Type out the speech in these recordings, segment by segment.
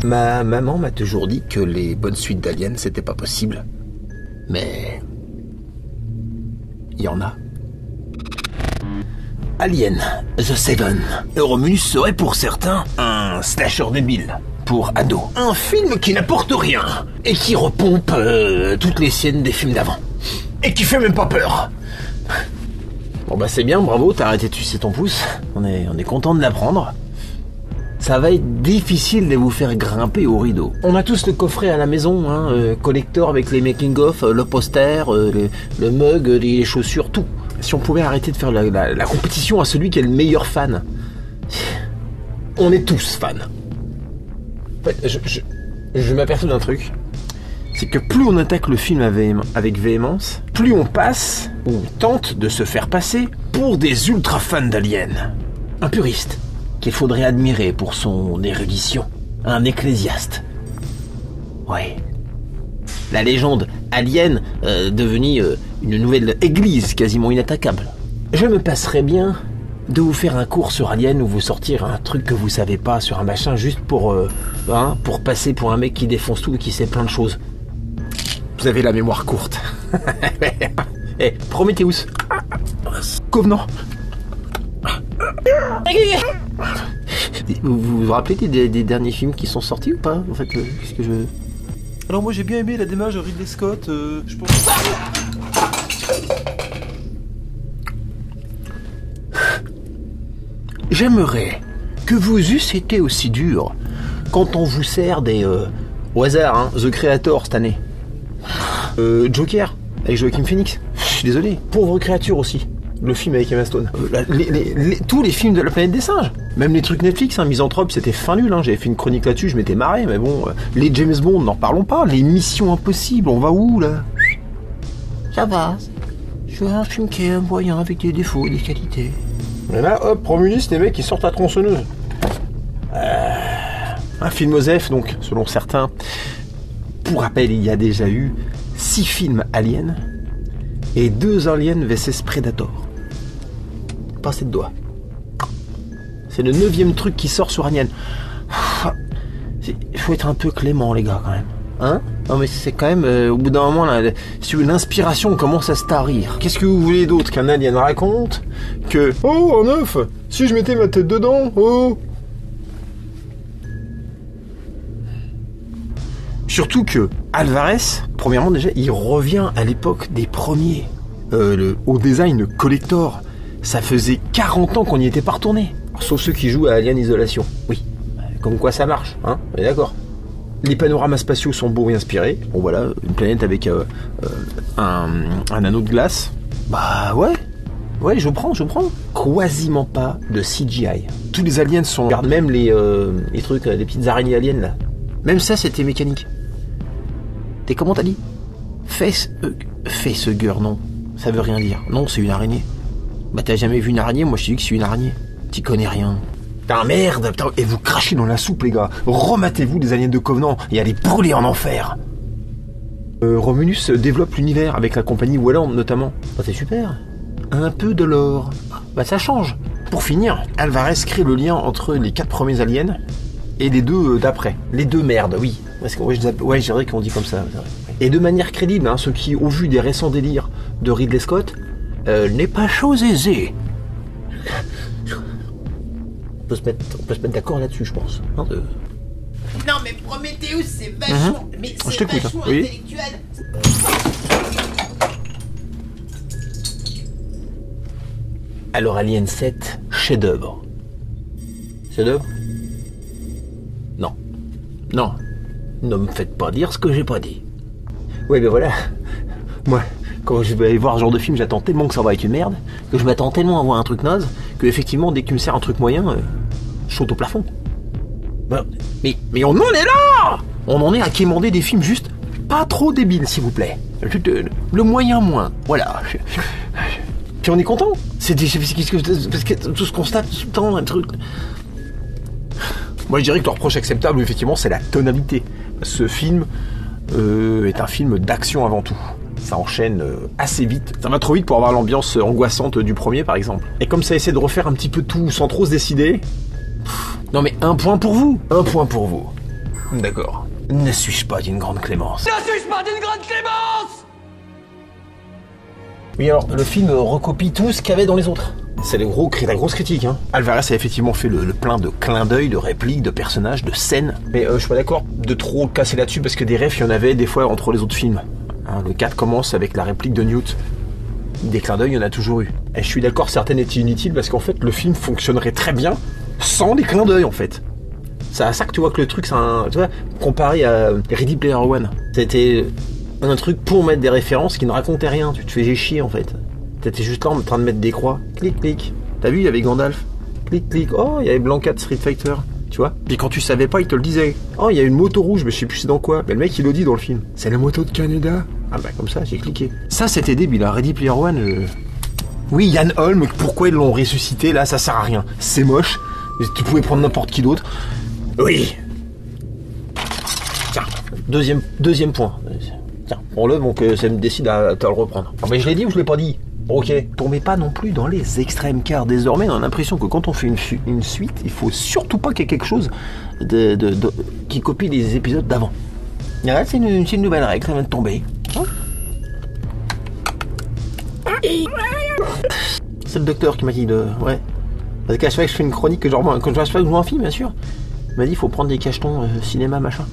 Ma maman m'a toujours dit que les bonnes suites d'Alien, c'était pas possible. Mais... il y en a. Alien, The Seven. Romulus serait pour certains un slasher débile. Pour ados. Un film qui n'apporte rien. Et qui repompe toutes les scènes des films d'avant. Et qui fait même pas peur. Bon bah c'est bien, bravo, t'as arrêté de sucer ton pouce. On est content de l'apprendre. Ça va être difficile de vous faire grimper au rideau. On a tous le coffret à la maison, hein, collector avec les making-of, le poster, le mug, les chaussures, tout. Si on pouvait arrêter de faire la compétition à celui qui est le meilleur fan. On est tous fans. En fait, je m'aperçois d'un truc. C'est que plus on attaque le film avec véhémence, plus on passe, ou tente de se faire passer, pour des ultra fans d'Alien. Un puriste, qu'il faudrait admirer pour son érudition. Un ecclésiaste. Ouais. La légende Alien devenue une nouvelle église quasiment inattaquable. Je me passerais bien de vous faire un cours sur Alien ou vous sortir un truc que vous savez pas sur un machin juste pour passer pour un mec qui défonce tout et qui sait plein de choses. Vous avez la mémoire courte. Eh, Prometheus. Covenant. Vous vous rappelez des derniers films qui sont sortis ou pas? En fait, qu'est-ce que je... Alors moi j'ai bien aimé la démarche de Ridley Scott, je pense... J'aimerais que vous eussiez été aussi dur quand on vous sert des... au hasard, hein, The Creator cette année. Joker, avec Joaquin Phoenix. Je suis désolé. Pauvre créature aussi. Le film avec Emma Stone. Tous les films de la planète des singes. Même les trucs Netflix, hein, Misanthrope, c'était fin nul. Hein. J'avais fait une chronique là-dessus, je m'étais marré. Mais bon, les James Bond, n'en parlons pas. Les Missions Impossibles, on va où là? Ça va. Je veux un film qui est moyen avec des défauts et des qualités. Et là, hop, Romulus, les mecs, ils sortent la tronçonneuse. Un film Osef, donc, selon certains. Pour rappel, il y a déjà eu 6 films Aliens et 2 Aliens vs Predator. Passez de doigts. C'est le 9e truc qui sort sur Alien. Il faut être un peu clément, les gars, quand même. Hein? Non, mais c'est quand même, au bout d'un moment, là, si l'inspiration commence à se tarir. Qu'est-ce que vous voulez d'autre qu'un alien raconte que... Oh, un œuf! Si je mettais ma tête dedans, oh! Surtout que Alvarez, premièrement déjà, il revient à l'époque des premiers. Au design collector, ça faisait 40 ans qu'on n'y était pas retourné. Sauf ceux qui jouent à Alien Isolation. Oui, comme quoi ça marche, hein? On est d'accord. Les panoramas spatiaux sont beaux et inspirés. Bon voilà, une planète avec un anneau de glace. Bah ouais, je prends. Quasiment pas de CGI. Tous les aliens sont... Regarde même les trucs, les petites araignées aliens là. Même ça, c'était mécanique. T'es comment t'as dit? Facehugger, non. Ça veut rien dire. Non, c'est une araignée. Bah t'as jamais vu une araignée? Moi je te dis que c'est une araignée. T'y connais rien. Putain, merde, putain. Et vous crachez dans la soupe, les gars. Rematez-vous des aliens de Covenant et allez brûler en enfer. Romulus développe l'univers avec la compagnie Welland notamment. Bah, c'est super. Un peu de lore. Bah ça change. Pour finir, Alvarez crée le lien entre les 4 premiers aliens et les 2 d'après. Les 2 merdes, oui. Parce que, ouais, je dirais qu'on dit comme ça. Et de manière crédible, hein, ce qui, au vu des récents délires de Ridley Scott, n'est pas chose aisée. On peut se mettre d'accord là-dessus, je pense. Hein, Non, mais Prometheus, c'est vachement... Mais c'est vachement intellectuel. Alors, Alien 7, chef-d'œuvre. Chef-d'œuvre? Non. Non. Ne me faites pas dire ce que j'ai pas dit. Ouais, ben voilà. Moi, quand je vais aller voir ce genre de film, j'attends tellement que ça va être une merde, que je m'attends tellement à voir un truc naze, que effectivement, dès que tu me sers un truc moyen, je saute au plafond. Mais on en est là! On en est à quémander des films juste pas trop débiles, s'il vous plaît. Le moyen moins. Voilà. Puis on est content. Parce que tout ce qu'on constate tout le temps, un truc... Moi je dirais que le reproche acceptable, effectivement, c'est la tonalité. Ce film est un film d'action avant tout. Ça enchaîne assez vite. Ça va trop vite pour avoir l'ambiance angoissante du premier, par exemple. Et comme ça essaie de refaire un petit peu tout sans trop se décider... Non mais un point pour vous. Un point pour vous. D'accord. Ne suis-je pas d'une grande clémence? Ne suis-je pas d'une grande clémence? Oui, alors, le film recopie tout ce qu'il y avait dans les autres. C'est la grosse critique, hein. Alvarez a effectivement fait le plein de clins d'œil, de répliques, de personnages, de scènes. Mais je suis pas d'accord de trop casser là-dessus parce que des refs, il y en avait des fois entre les autres films. Hein, le 4 commence avec la réplique de Newt. Des clins d'œil, il y en a toujours eu. Et je suis d'accord, certaines étaient inutiles parce qu'en fait, le film fonctionnerait très bien sans des clins d'œil, en fait. C'est à ça que tu vois que le truc, c'est un... Tu vois, comparé à Ready Player One, c'était un truc pour mettre des références qui ne racontaient rien. Tu te faisais chier, en fait. T'étais juste là en train de mettre des croix. Clic, clic. T'as vu, il y avait Gandalf. Clic, clic. Oh, il y avait Blanca de Street Fighter. Tu vois. Puis quand tu savais pas, il te le disait. Oh, il y a une moto rouge, mais je sais plus c'est dans quoi. Mais le mec, il le dit dans le film. C'est la moto de Canada. Ah bah comme ça, j'ai cliqué. Ça, c'était débile. Hein. Ready Player One. Oui, Yann Holm. Pourquoi ils l'ont ressuscité là? Ça sert à rien. C'est moche. Tu pouvais prendre n'importe qui d'autre. Oui. Tiens, deuxième point. Tiens, prends-le, donc ça me décide à te le reprendre. Ah, mais je l'ai dit ou je l'ai pas dit? Ok. Tombez pas non plus dans les extrêmes, car désormais on a l'impression que quand on fait une suite, il faut surtout pas qu'il y ait quelque chose qui copie les épisodes d'avant. Ouais, c'est une nouvelle règle, ça vient de tomber. Hein? C'est le docteur qui m'a dit de... Ouais. Parce qu'à chaque fois que je fais une chronique, que genre, quand je vois un film, bien sûr, il m'a dit il faut prendre des cachetons cinéma, machin.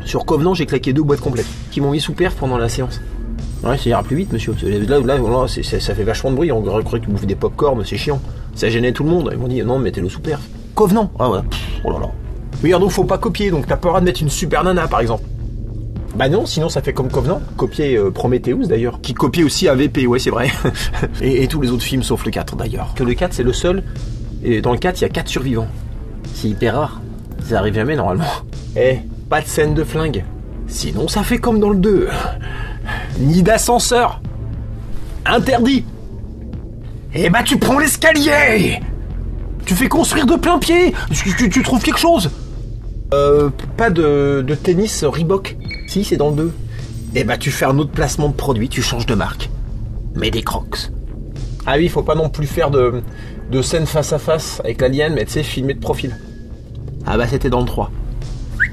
Sur Covenant, j'ai claqué 2 boîtes complètes qui m'ont mis sous perf pendant la séance. Ouais, ça ira plus vite, monsieur. Là ça fait vachement de bruit. On croyait qu'ils bouffaient des pop-corn, c'est chiant. Ça gênait tout le monde. Ils m'ont dit non, mettez-le sous perf. Covenant. Ah ouais. Oh là là. Oui, alors donc faut pas copier. Donc t'as peur de mettre une super nana, par exemple. Bah non, sinon ça fait comme Covenant. Copier Prometheus d'ailleurs. Qui copiait aussi AVP, ouais, c'est vrai. et tous les autres films sauf le 4 d'ailleurs. Que le 4 c'est le seul. Et dans le 4, il y a 4 survivants. C'est hyper rare. Ça arrive jamais normalement. Pas de scène de flingue. Sinon ça fait comme dans le 2. Ni d'ascenseur. Interdit. Bah tu prends l'escalier. Tu fais construire de plein pied. Tu trouves quelque chose. Pas de tennis Reebok. Si, c'est dans le 2. Bah tu fais un autre placement de produit. Tu changes de marque. Mais des Crocs. Ah oui, faut pas non plus faire de scène face à face avec l'alien, mais tu sais, filmer de profil. Ah bah c'était dans le 3.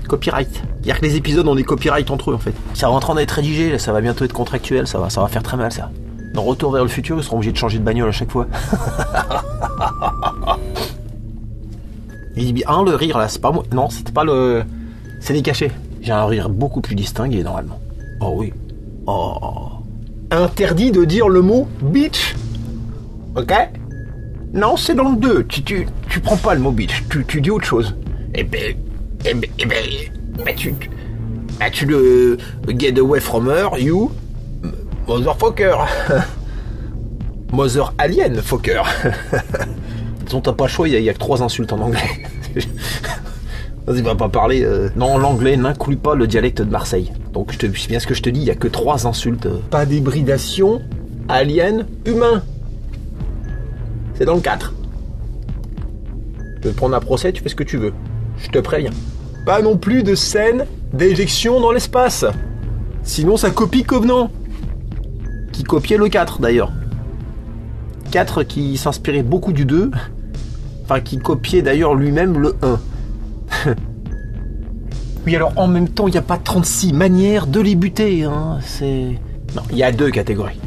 Copyright. C'est-à-dire que les épisodes ont des copyrights entre eux en fait. Ça va en train d'être rédigé, là, ça va bientôt être contractuel, ça va faire très mal ça. Dans Retour vers le futur, ils seront obligés de changer de bagnole à chaque fois. Il dit bien, le rire là, c'est pas moi. Non, c'était pas le... C'est des cachets. J'ai un rire beaucoup plus distingué normalement. Oh oui. Oh. Interdit de dire le mot bitch. Ok? Non, c'est dans le 2. Tu prends pas le mot bitch, tu dis autre chose. Tu le get away from her, you motherfucker. Mother alien fucker. Disons, t'as pas le choix, il y a que 3 insultes en anglais. Vas-y, va pas parler. Non, l'anglais n'inclut pas le dialecte de Marseille. Donc, c'est bien ce que je te dis, il y a que 3 insultes. Pas d'hybridation, alien, humain. C'est dans le 4. Tu veux te prendre un procès, tu fais ce que tu veux. Je te préviens. Pas non plus de scène d'éjection dans l'espace. Sinon ça copie Covenant. Qui copiait le 4 d'ailleurs. 4 qui s'inspirait beaucoup du 2. Enfin qui copiait d'ailleurs lui-même le 1. Oui alors en même temps il n'y a pas 36 manières de les buter. Hein. Non, il y a 2 catégories.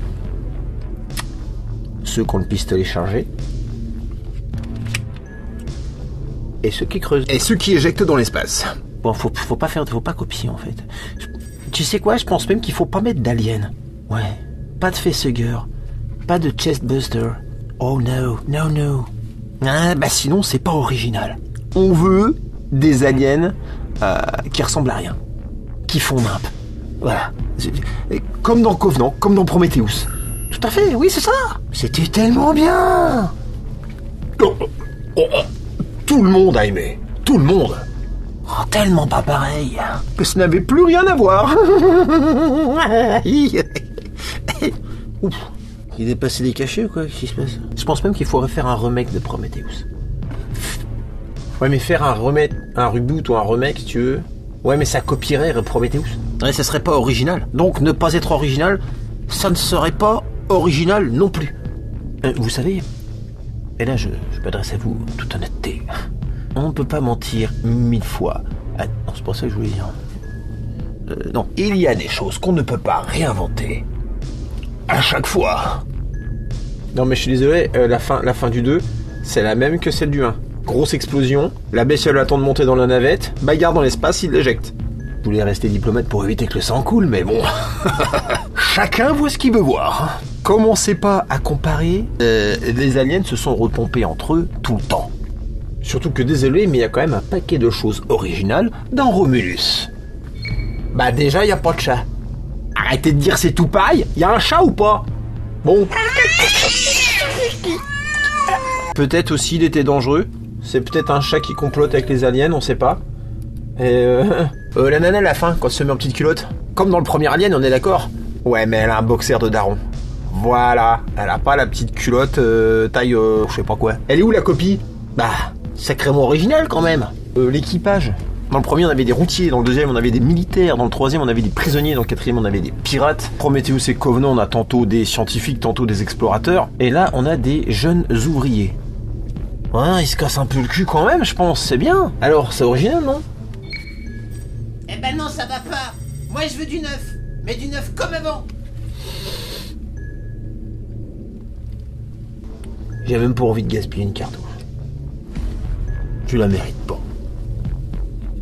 Ceux qui ont le pistolet chargé. Et ceux qui creusent. Et ceux qui éjectent dans l'espace. Bon, faut pas copier en fait. Tu sais quoi, je pense même qu'il faut pas mettre d'alien. Ouais. Pas de facehugger. Pas de chestbuster. Oh no. Ah, bah sinon c'est pas original. On veut des aliens qui ressemblent à rien. Qui font nimp. Voilà. Comme dans Covenant, comme dans Prometheus. Tout à fait, oui c'est ça. C'était tellement bien. Tout le monde a aimé. Tout le monde. Oh, tellement pas pareil. Que ça n'avait plus rien à voir. Ouf. Il est passé des cachets ou quoi? Qu'est-ce qui se passe? Je pense même qu'il faudrait faire un remake de Prometheus. Ouais, mais faire un reboot ou un remake, si tu veux. Ouais, mais ça copierait Prometheus. Ouais, ça serait pas original. Donc, ne pas être original, ça ne serait pas original non plus. Vous savez, et là je m'adresse à vous en toute honnêteté, on ne peut pas mentir 1000 fois Ah, non, c'est pas ça que je voulais dire. Non, il y a des choses qu'on ne peut pas réinventer. À chaque fois. Non mais je suis désolé, la fin du 2, c'est la même que celle du 1. Grosse explosion, la bestiole attend de monter dans la navette, bagarre dans l'espace, il l'éjecte. Je voulais rester diplomate pour éviter que le sang coule, mais bon... Chacun voit ce qu'il veut voir. Commencez pas à comparer. Les aliens se sont repompés entre eux tout le temps. Surtout que désolé, mais il y a quand même un paquet de choses originales dans Romulus. Bah déjà, il y a pas de chat. Arrêtez de dire c'est tout pareil, il y a un chat ou pas? Bon. Peut-être aussi il était dangereux. C'est peut-être un chat qui complote avec les aliens, on sait pas. Et la nana à la fin, quand elle se met en petite culotte. Comme dans le premier Alien, on est d'accord? Ouais, mais elle a un boxer de daron. Voilà, elle a pas la petite culotte taille je sais pas quoi. Elle est où la copie? Bah, sacrément original quand même. L'équipage. Dans le premier, on avait des routiers. Dans le deuxième, on avait des militaires. Dans le troisième, on avait des prisonniers. Dans le quatrième, on avait des pirates. Prometheus et Covenant, on a tantôt des scientifiques, tantôt des explorateurs. Et là, on a des jeunes ouvriers. Ouais, ils se cassent un peu le cul quand même, je pense. C'est bien. Alors, c'est original, non? Eh ben non, ça va pas. Moi, je veux du neuf. Mais du neuf comme avant. J'ai même pas envie de gaspiller une cartouche. Tu la mérites pas.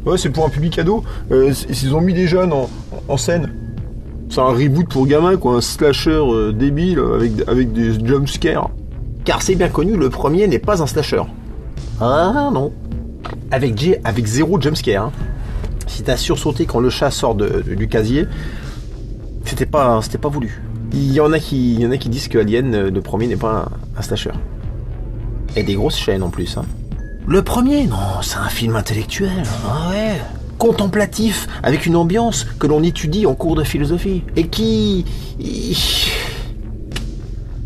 Ouais, c'est pour un public ado. Ils ont mis des jeunes en scène. C'est un reboot pour gamins, quoi. Un slasher débile avec des jumpscares. Car c'est bien connu, le premier n'est pas un slasher. Ah non. Avec zéro jumpscare. Hein. Si t'as sursauté quand le chat sort du casier, c'était pas voulu. Il y en a qui disent que Alien, le premier, n'est pas un slasher. Et des grosses chaînes en plus. Hein. Le premier, non, c'est un film intellectuel. Ah ouais. Contemplatif, avec une ambiance que l'on étudie en cours de philosophie. Et qui...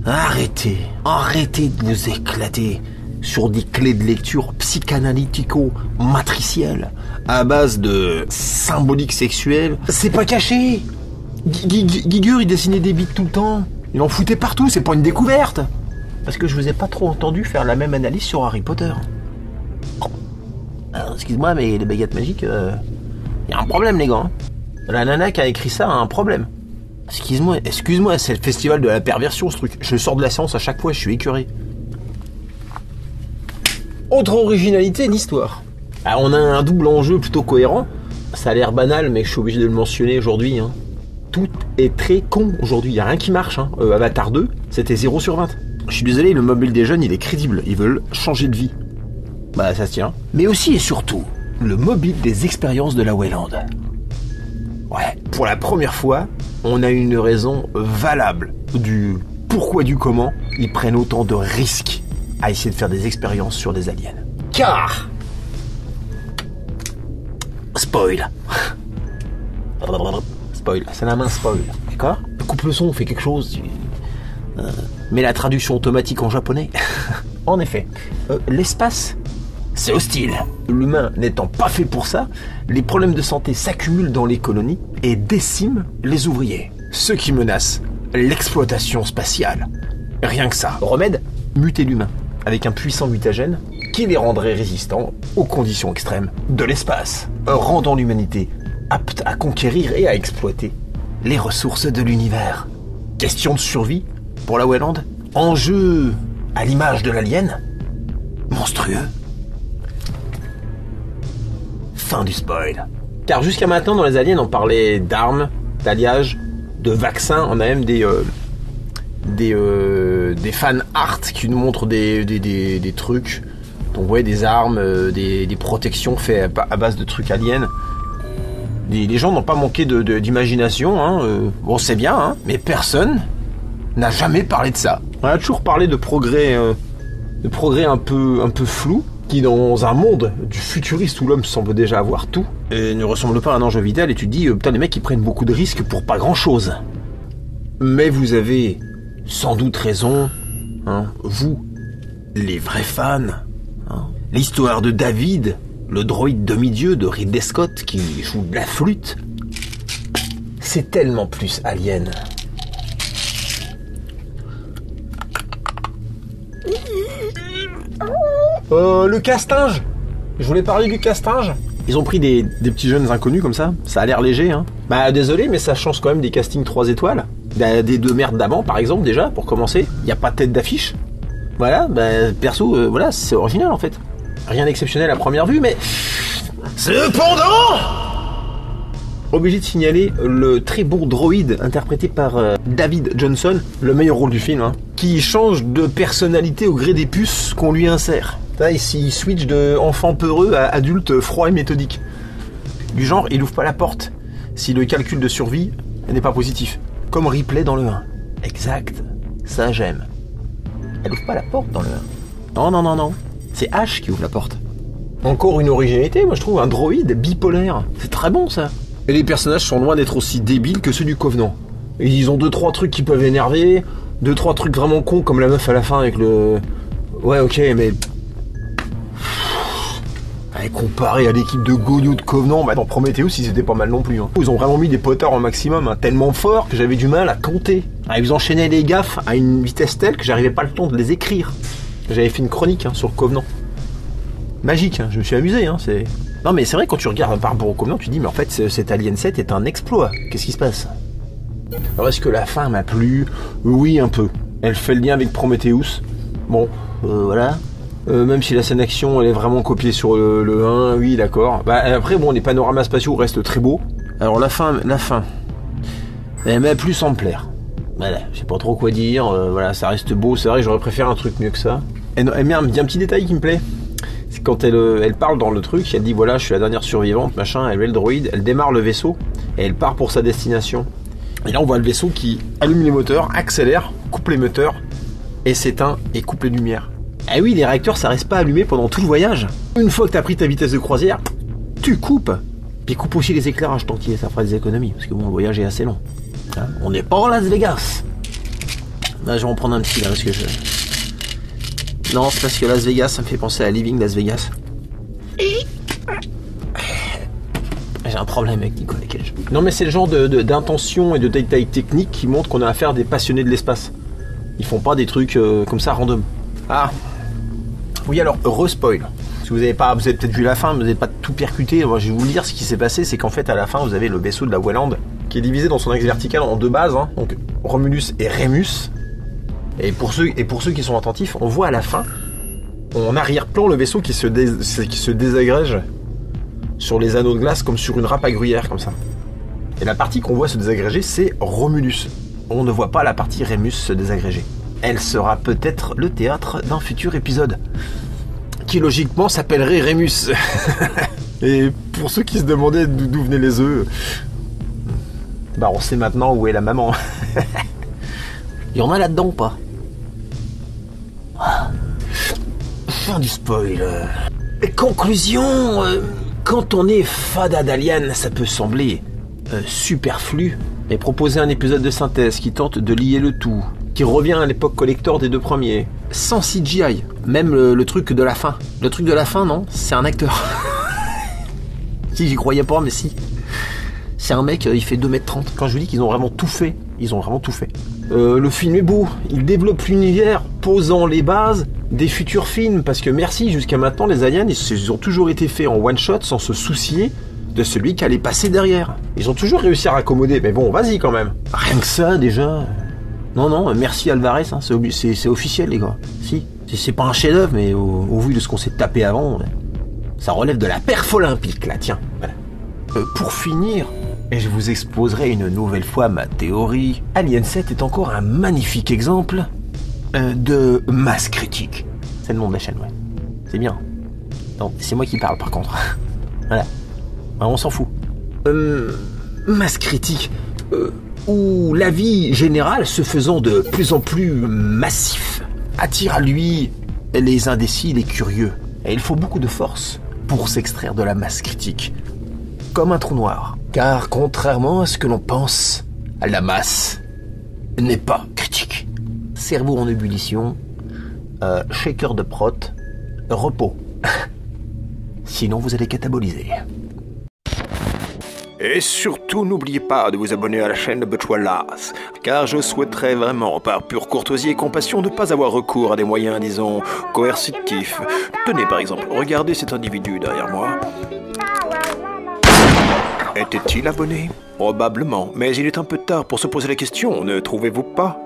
Arrêtez de vous éclater sur des clés de lecture psychanalytico-matricielles à base de symbolique sexuelle. C'est pas caché. Giger, il dessinait des bites tout le temps. Il en foutait partout, c'est pas une découverte. Parce que je vous ai pas trop entendu faire la même analyse sur Harry Potter. Alors, excuse-moi, mais les baguettes magiques, y a un problème, les gars. Hein. La nana qui a écrit ça a un problème. Excuse-moi, c'est le festival de la perversion, ce truc. Je sors de la séance à chaque fois, je suis écœuré. Autre originalité, l'histoire. Ah, on a un double enjeu plutôt cohérent. Ça a l'air banal, mais je suis obligé de le mentionner aujourd'hui. Hein. Tout est très con aujourd'hui, il n'y a rien qui marche. Hein. Avatar 2, c'était 0 sur 20. Je suis désolé, le mobile des jeunes, il est crédible. Ils veulent changer de vie. Bah, ça se tient. Mais aussi et surtout, le mobile des expériences de la Wayland. Ouais, pour la première fois, on a une raison valable du pourquoi du comment ils prennent autant de risques à essayer de faire des expériences sur des aliens. Car... Spoil. Spoil, c'est la main spoil. D'accord ? Coupe le son, fait quelque chose. Mets la traduction automatique en japonais. En effet, l'espace, c'est hostile. L'humain n'étant pas fait pour ça, les problèmes de santé s'accumulent dans les colonies et déciment les ouvriers. Ce qui menace l'exploitation spatiale. Rien que ça. Remède, muter l'humain avec un puissant mutagène qui les rendrait résistants aux conditions extrêmes de l'espace, rendant l'humanité apte à conquérir et à exploiter les ressources de l'univers. Question de survie pour la Wayland. Enjeu à l'image de l'alien. Monstrueux. Fin du spoil. Car jusqu'à maintenant, dans les aliens, on parlait d'armes, d'alliages, de vaccins. On a même des fan art qui nous montrent des trucs. Donc ouais, des armes, des protections faites à base de trucs aliens. Les gens n'ont pas manqué d'imagination. Hein. Bon, c'est bien, hein, mais personne n'a jamais parlé de ça. On a toujours parlé de progrès un peu flou, qui dans un monde du futuriste où l'homme semble déjà avoir tout, ne ressemble pas à un ange vital, et tu te dis, putain, les mecs ils prennent beaucoup de risques pour pas grand chose. Mais vous avez sans doute raison, hein, vous, les vrais fans. Hein. L'histoire de David, le droïde demi-dieu de Ridley Scott qui joue de la flûte, c'est tellement plus alien. Le castinge. Je voulais parler du castinge. Ils ont pris des petits jeunes inconnus comme ça a l'air léger, hein. Bah désolé, mais ça change quand même des castings 3 étoiles. Des deux merdes d'avant, par exemple, déjà, pour commencer. Il n'y a pas de tête d'affiche. Voilà, bah perso, voilà, c'est original en fait. Rien d'exceptionnel à première vue, mais... Cependant, obligé de signaler le très bon droïde interprété par David Johnson, le meilleur rôle du film, hein, qui change de personnalité au gré des puces qu'on lui insère. Il switch de enfant peureux à adulte froid et méthodique. Du genre, il ouvre pas la porte si le calcul de survie n'est pas positif. Comme Ripley dans le 1. Exact, ça j'aime. Elle ouvre pas la porte dans le 1. Non. C'est Ash qui ouvre la porte. Encore une originalité, moi je trouve, un droïde bipolaire. C'est très bon ça. Et les personnages sont loin d'être aussi débiles que ceux du Covenant. Ils ont 2-3 trucs qui peuvent énerver, 2-3 trucs vraiment cons comme la meuf à la fin avec le... Ouais ok mais... Comparé à l'équipe de Goyo de Covenant, bah dans Prometheus ils étaient pas mal non plus, hein. Ils ont vraiment mis des potards au maximum, hein, tellement fort que j'avais du mal à compter. Ils enchaînaient les gaffes à une vitesse telle que j'arrivais pas le temps de les écrire. J'avais fait une chronique, hein, sur le Covenant. Magique, hein, je me suis amusé, hein, c'est... Non mais c'est vrai, quand tu regardes par rapport au Covenant, tu te dis mais en fait cet Alien 7 est un exploit. Qu'est-ce qui se passe? Alors est-ce que la fin m'a plu? Oui, un peu. Elle fait le lien avec Prometheus. Bon, voilà. Même si la scène action elle est vraiment copiée sur le 1, oui d'accord. Bah après bon, les panoramas spatiaux restent très beaux. Alors la fin, elle m'a plu sans me plaire. Voilà, je sais pas trop quoi dire, voilà, ça reste beau, c'est vrai que j'aurais préféré un truc mieux que ça. Elle me dit un petit détail qui me plaît. C'est quand elle parle dans le truc, elle dit voilà, je suis la dernière survivante, machin, elle met le droïde, elle démarre le vaisseau et elle part pour sa destination. Et là on voit le vaisseau qui allume les moteurs, accélère, coupe les moteurs et s'éteint et coupe les lumières. Ah oui, les réacteurs ça reste pas allumé pendant tout le voyage. Une fois que t'as pris ta vitesse de croisière, tu coupes. Puis coupe aussi les éclairages tant qu'il y a, ça fera des économies. Parce que bon, le voyage est assez long. Hein, on n'est pas en Las Vegas. Là, je vais en prendre un petit là parce que je... Non, c'est parce que Las Vegas, ça me fait penser à Living Las Vegas. J'ai un problème avec Nicolas Cage. Non mais c'est le genre d'intention et de détails techniques qui montrent qu'on a affaire à des passionnés de l'espace. Ils font pas des trucs comme ça random. Ah oui, alors re-spoil. Si vous avez peut-être vu la fin, mais vous n'avez pas tout percuté. Moi, je vais vous dire ce qui s'est passé, c'est qu'en fait à la fin vous avez le vaisseau de la Weyland qui est divisé dans son axe vertical en deux bases, hein, donc Romulus et Remus. Et pour ceux qui sont attentifs, on voit à la fin, en arrière-plan, le vaisseau qui se désagrège sur les anneaux de glace comme sur une râpe à gruyère, comme ça. Et la partie qu'on voit se désagréger, c'est Romulus. On ne voit pas la partie Remus se désagréger. Elle sera peut-être le théâtre d'un futur épisode, qui logiquement s'appellerait Remus. Et pour ceux qui se demandaient d'où venaient les œufs, bah on sait maintenant où est la maman. Il y en a là-dedans ou pas? Fin du spoil. Conclusion, quand on est fada d'Alien, ça peut sembler superflu, mais proposer un épisode de synthèse qui tente de lier le tout, qui revient à l'époque collector des deux premiers, sans CGI, même le truc de la fin. Le truc de la fin, non, c'est un acteur. Si, j'y croyais pas, mais si. C'est un mec, il fait 2m30. Quand je vous dis qu'ils ont vraiment tout fait, ils ont vraiment tout fait. Le film est beau, il développe l'univers, posant les bases des futurs films, parce que merci, jusqu'à maintenant, les aliens, ils ont toujours été faits en one-shot, sans se soucier de celui qui allait passer derrière. Ils ont toujours réussi à raccommoder, mais bon, vas-y quand même. Rien que ça, déjà... Non, merci Alvarez, hein, c'est officiel, les gars. Si, c'est pas un chef-d'œuvre, mais au vu de ce qu'on s'est tapé avant, ça relève de la perf olympique, là, tiens. Voilà. Pour finir, je vous exposerai une nouvelle fois ma théorie. Alien 7 est encore un magnifique exemple de masse critique. C'est le nom de la chaîne, ouais. C'est bien. Non, c'est moi qui parle, par contre. Voilà. On s'en fout. Masse critique... où la vie générale, se faisant de plus en plus massif, attire à lui les indécis, les curieux. Et il faut beaucoup de force pour s'extraire de la masse critique. Comme un trou noir. Car contrairement à ce que l'on pense, la masse n'est pas critique. Cerveau en ébullition, shaker de prot, repos. Sinon vous allez cataboliser. Et surtout, n'oubliez pas de vous abonner à la chaîne de Butchwallas, car je souhaiterais vraiment, par pure courtoisie et compassion, ne pas avoir recours à des moyens, disons, coercitifs. Tenez par exemple, regardez cet individu derrière moi. Était-il abonné? Probablement, mais il est un peu tard pour se poser la question, ne trouvez-vous pas?